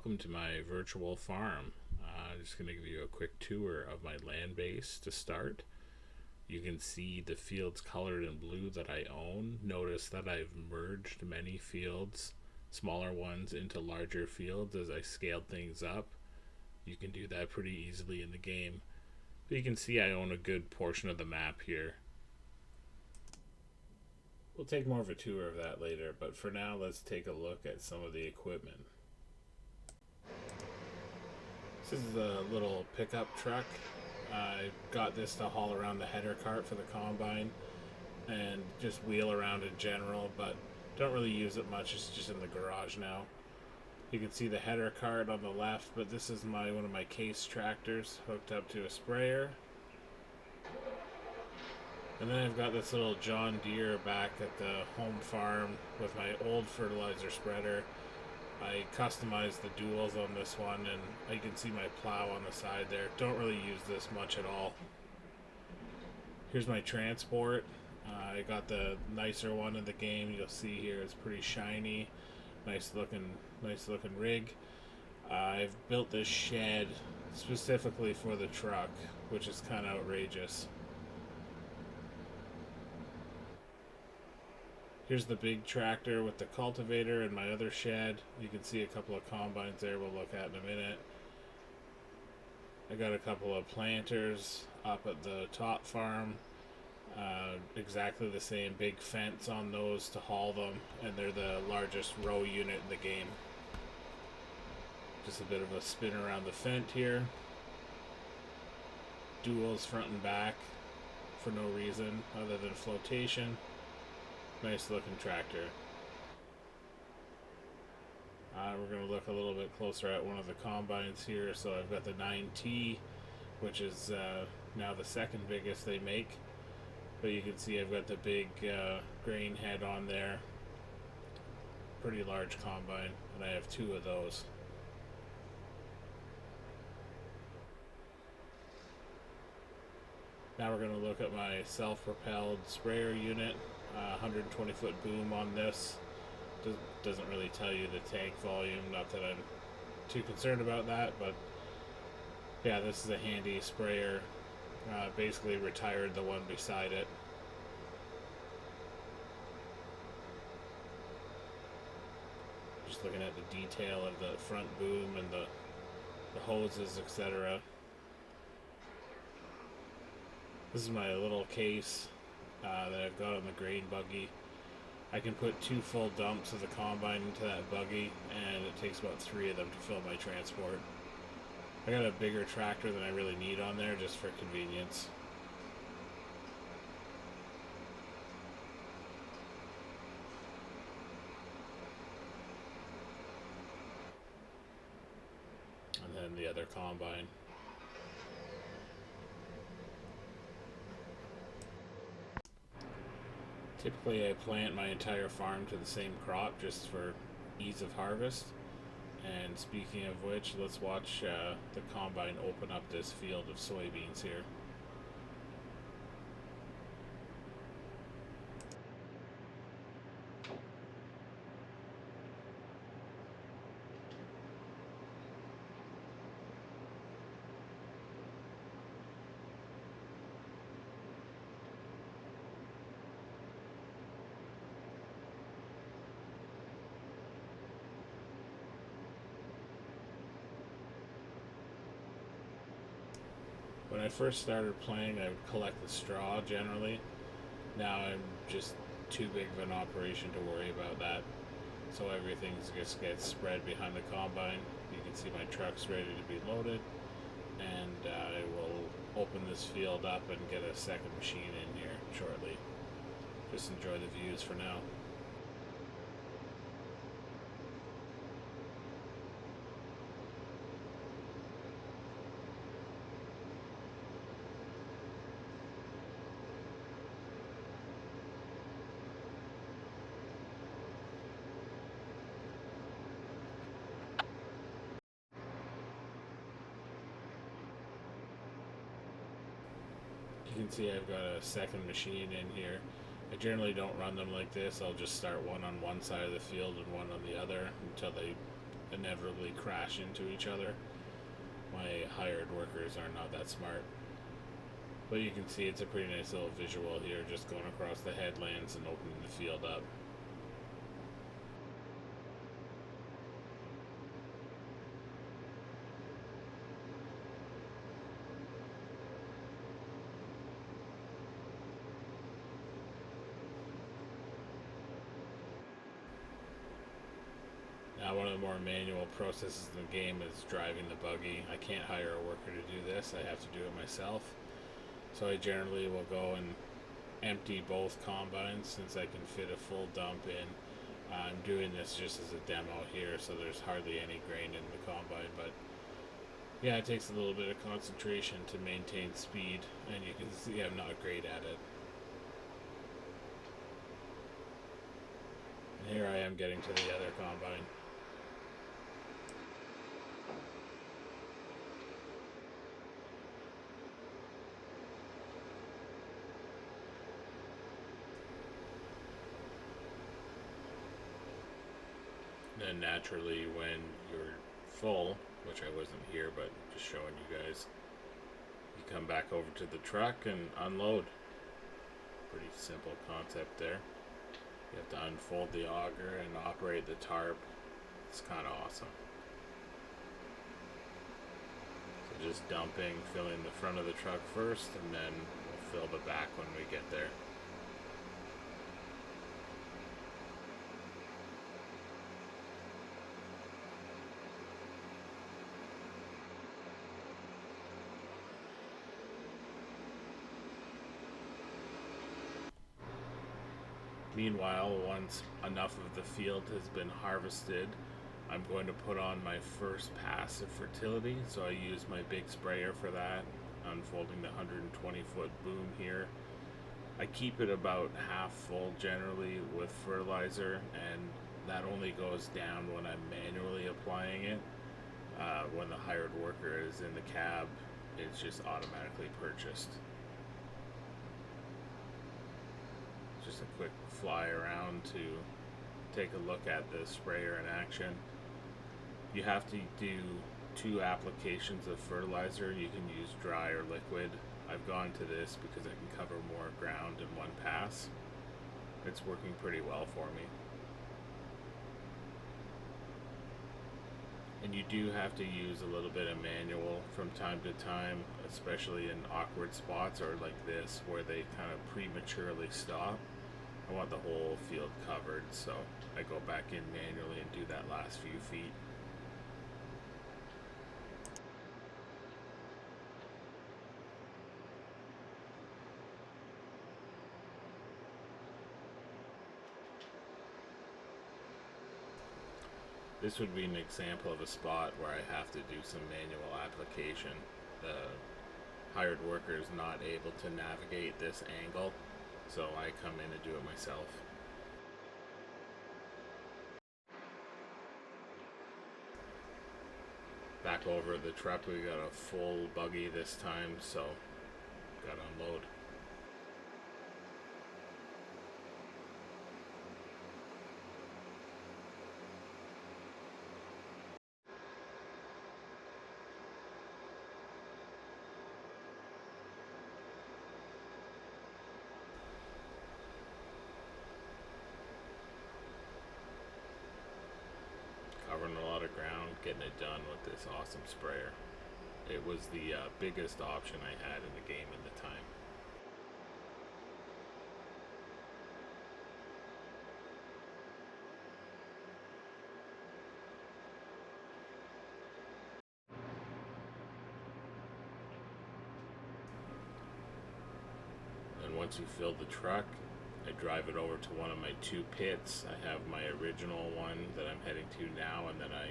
welcome to my virtual farm. I'm just going to give you a quick tour of my land base to start. You can see the fields colored in blue that I own. Notice that I've merged many fields, smaller ones, into larger fields as I scaled things up. You can do that pretty easily in the game. But you can see I own a good portion of the map here. We'll take more of a tour of that later, but for now let's take a look at some of the equipment. This is a little pickup truck. I got this to haul around the header cart for the combine and just wheel around in general, but don't really use it much. It's just in the garage now. You can see the header cart on the left, but this is one of my case tractors hooked up to a sprayer. And then I've got this little John Deere back at the home farm with my old fertilizer spreader. I customized the duals on this one, and you can see my plow on the side there. Don't really use this much at all. Here's my transport. I got the nicer one in the game. You'll see here it's pretty shiny. Nice looking rig. I've built this shed specifically for the truck, which is kind of outrageous. Here's the big tractor with the cultivator and my other shed. You can see a couple of combines there we'll look at in a minute. I got a couple of planters up at the top farm. Exactly the same big fence on those to haul them, and they're the largest row unit in the game. Just a bit of a spin around the fence here. Duals front and back for no reason other than flotation. Nice looking tractor. We're going to look a little bit closer at one of the combines here. So I've got the 9T, which is now the second biggest they make. But you can see I've got the big grain head on there. Pretty large combine, and I have two of those. Now we're going to look at my self-propelled sprayer unit. 120 foot boom on this. Doesn't really tell you the tank volume, not that I'm too concerned about that, but yeah, this is a handy sprayer. Basically retired the one beside it. Just looking at the detail of the front boom and the hoses, etc. This is my little case that I've got on the grain buggy. I can put 2 full dumps of the combine into that buggy, and it takes about 3 of them to fill my transport. I got a bigger tractor than I really need on there just for convenience. And then the other combine. Typically I plant my entire farm to the same crop just for ease of harvest. And speaking of which, let's watch the combine open up this field of soybeans here. When I first started playing, I would collect the straw generally. Now I'm just too big of an operation to worry about that. So everything just gets spread behind the combine. You can see my truck's ready to be loaded. And I will open this field up and get a second machine in here shortly. Just enjoy the views for now. You can see I've got a second machine in here. I generally don't run them like this. I'll just start one on one side of the field and one on the other until they inevitably crash into each other. My hired workers are not that smart. But you can see it's a pretty nice little visual here, just going across the headlands and opening the field up. Now, one of the more manual processes in the game is driving the buggy. I can't hire a worker to do this, I have to do it myself. So I generally will go and empty both combines since I can fit a full dump in. I'm doing this just as a demo here, so there's hardly any grain in the combine, but yeah, it takes a little bit of concentration to maintain speed, and you can see I'm not great at it. And here I am getting to the other combine. Then naturally, when you're full, which I wasn't here, but just showing you guys, you come back over to the truck and unload. Pretty simple concept there. You have to unfold the auger and operate the tarp. It's kind of awesome. So just dumping, filling the front of the truck first, and then we'll fill the back when we get there. Meanwhile, once enough of the field has been harvested, I'm going to put on my first pass of fertility. So I use my big sprayer for that, unfolding the 120-foot boom here. I keep it about half full generally with fertilizer, and that only goes down when I'm manually applying it. When the hired worker is in the cab, it's just automatically purchased. Just a quick fly around to take a look at the sprayer in action. You have to do 2 applications of fertilizer. You can use dry or liquid. I've gone to this because I can cover more ground in one pass. It's working pretty well for me. And you do have to use a little bit of manual from time to time, especially in awkward spots or like this where they kind of prematurely stop. I want the whole field covered, so I go back in manually and do that last few feet. This would be an example of a spot where I have to do some manual application. The hired worker is not able to navigate this angle, so I come in and do it myself. Back over the truck, we got a full buggy this time, so gotta unload. Covering a lot of ground, getting it done with this awesome sprayer. It was the biggest option I had in the game at the time. And once you fill the truck, I drive it over to one of my 2 pits. I have my original one that I'm heading to now, and then I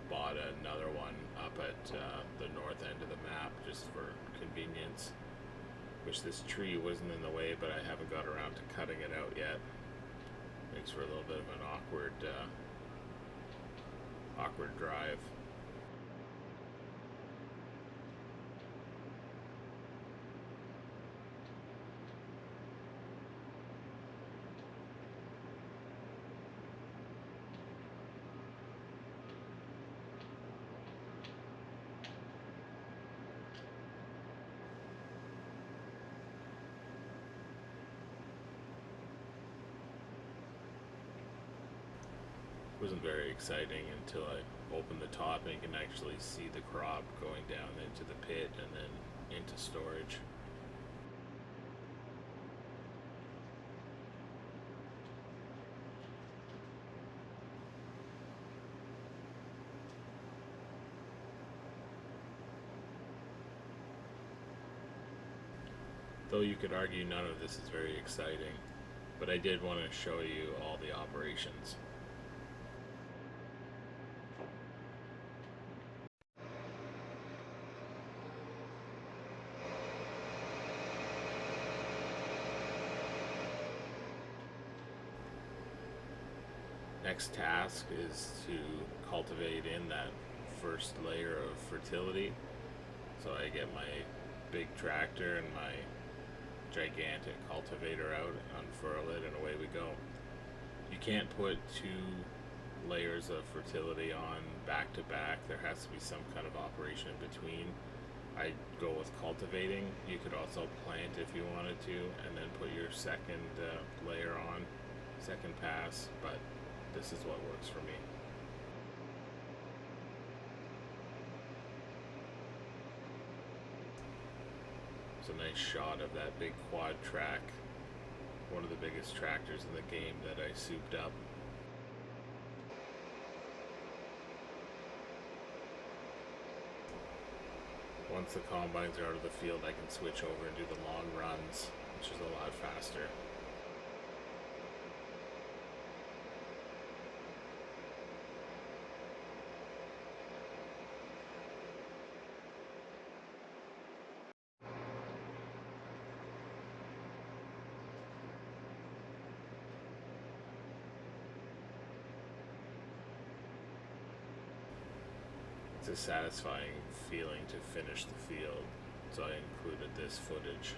bought another one up at the north end of the map just for convenience. Wish this tree wasn't in the way, but I haven't got around to cutting it out yet. Makes for a little bit of an awkward drive. Wasn't very exciting until I opened the top and you can actually see the crop going down into the pit and then into storage. Though you could argue none of this is very exciting, but I did want to show you all the operations. Next task is to cultivate in that first layer of fertility. So I get my big tractor and my gigantic cultivator out, unfurl it, and away we go. You can't put two layers of fertility on back to back. There has to be some kind of operation in between. I go with cultivating. You could also plant if you wanted to, and then put your second layer on, second pass, but this is what works for me. It's a nice shot of that big quad track, one of the biggest tractors in the game that I souped up. Once the combines are out of the field, I can switch over and do the long runs, which is a lot faster. It's a satisfying feeling to finish the field, so I included this footage.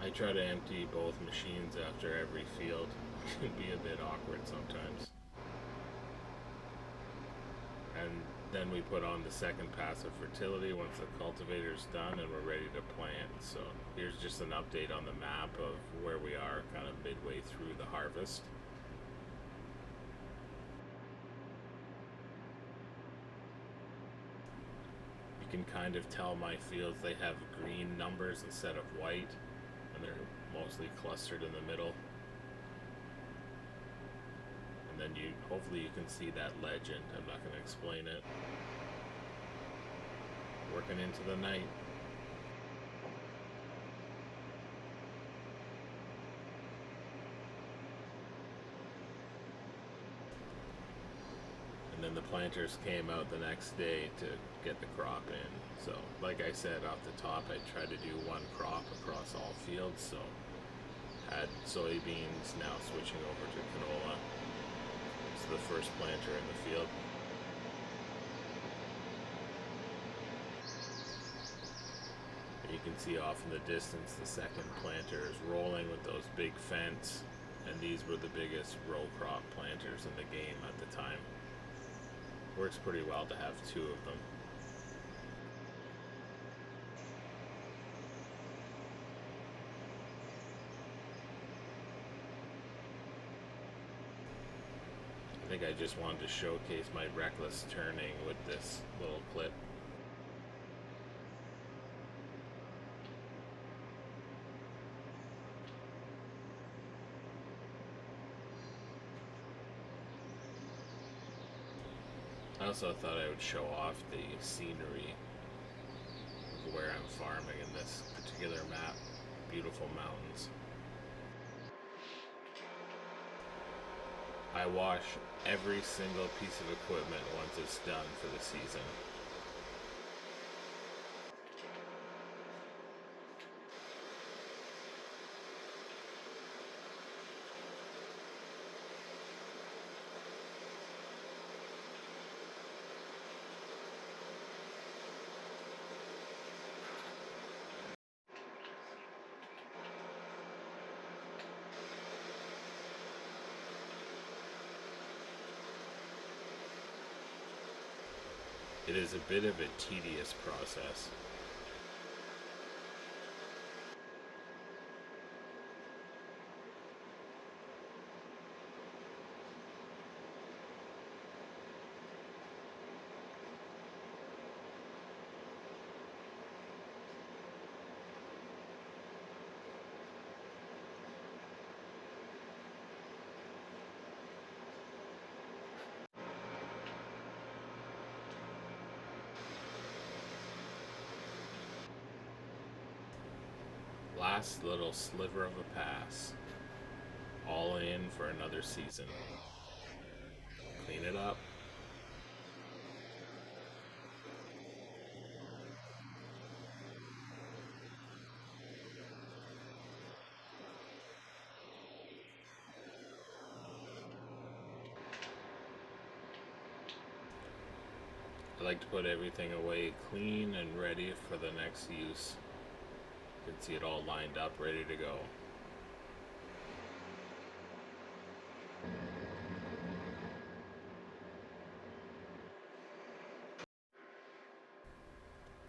I try to empty both machines after every field. It can be a bit awkward sometimes. And then we put on the second pass of fertility once the cultivator's done and we're ready to plant. So here's just an update on the map of where we are kind of midway through the harvest. You can kind of tell my fields, they have green numbers instead of white, and they're mostly clustered in the middle. And then hopefully you can see that legend. I'm not going to explain it. Working into the night. And then the planters came out the next day to get the crop in. So like I said off the top, I tried to do one crop across all fields. So had soybeans, now switching over to canola. It's the first planter in the field. You can see off in the distance the second planter is rolling with those big fence, and these were the biggest row crop planters in the game at the time. Works pretty well to have two of them. I think I just wanted to showcase my reckless turning with this little clip. I also thought I would show off the scenery of where I'm farming in this particular map. Beautiful mountains. I wash every single piece of equipment once it's done for the season. It is a bit of a tedious process. last little sliver of a pass. All in for another season. Clean it up. I like to put everything away clean and ready for the next use. You can see it all lined up, ready to go.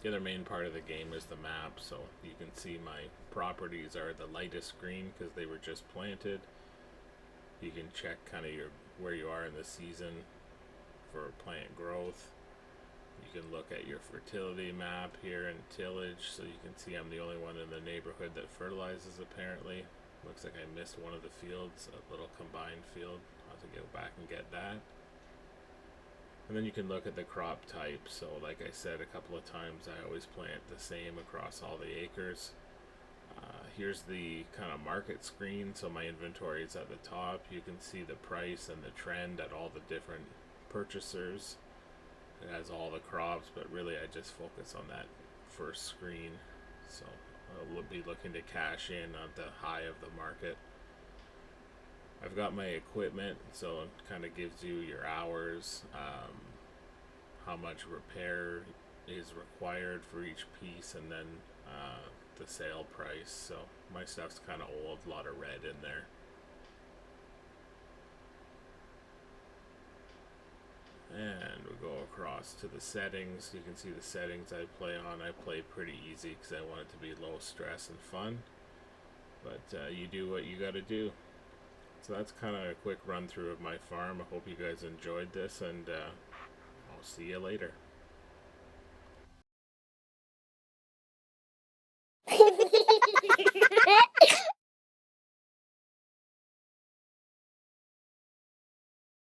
The other main part of the game is the map, so you can see my properties are the lightest green because they were just planted. You can check kind of where you are in the season for plant growth. You can look at your fertility map here and tillage, so you can see I'm the only one in the neighborhood that fertilizes apparently. Looks like I missed one of the fields, a little combined field. I'll have to go back and get that. And then you can look at the crop type. So like I said a couple of times, I always plant the same across all the acres. Here's the kind of market screen. So my inventory is at the top. You can see the price and the trend at all the different purchasers. It has all the crops, but really I just focus on that first screen. So I'll be looking to cash in at the high of the market. I've got my equipment, so it kind of gives you your hours, how much repair is required for each piece, and then the sale price. So my stuff's kind of old, a lot of red in there. And we go across to the settings. You can see the settings I play on. I play pretty easy because I want it to be low stress and fun. But you do what you got to do. So that's kind of a quick run through of my farm. I hope you guys enjoyed this, and I'll see you later.